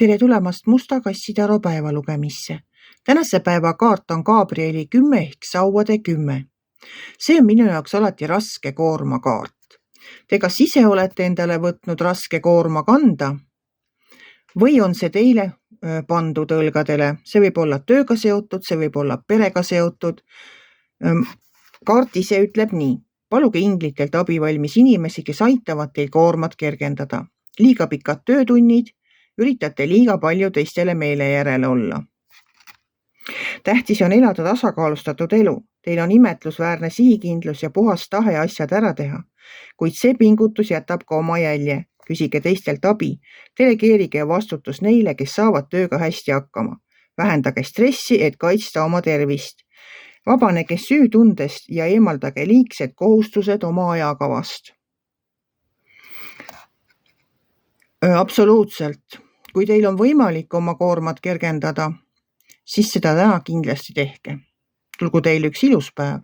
Tere tulemast Musta kasside arupäeva lugemisse. Tänase päeva kaart on Gabrieli 10 ehk sauade 10. See on minu jaoks alati raske koorma kaart. Te kas ise olete endale võtnud raske koorma kanda või on see teile pandud õlgadele? See võib olla tööga seotud, see võib olla perega seotud. Kaart ise ütleb nii. Paluge inglitelt abivalmis inimesi, kes aitavad teil koormat kergendada. Liiga pikad töötunnid, üritate liiga palju teistele meele järele olla. Tähtis on elada tasakaalustatud elu. Teil on imetlusväärne sihikindlus ja puhas tahe asjad ära teha. Kuid see pingutus jätab ka oma jälje. Küsige teistelt abi. Delegeerige vastutus neile, kes saavad tööga hästi hakkama. Vähendage stressi, et kaitsta oma tervist. Vabanege süütundest ja eemaldage liigsed kohustused oma ajakavast. Absoluutselt. Kui teil on võimalik oma koormat kergendada, siis seda täna kindlasti tehke. Tulgu teil üks ilus päev.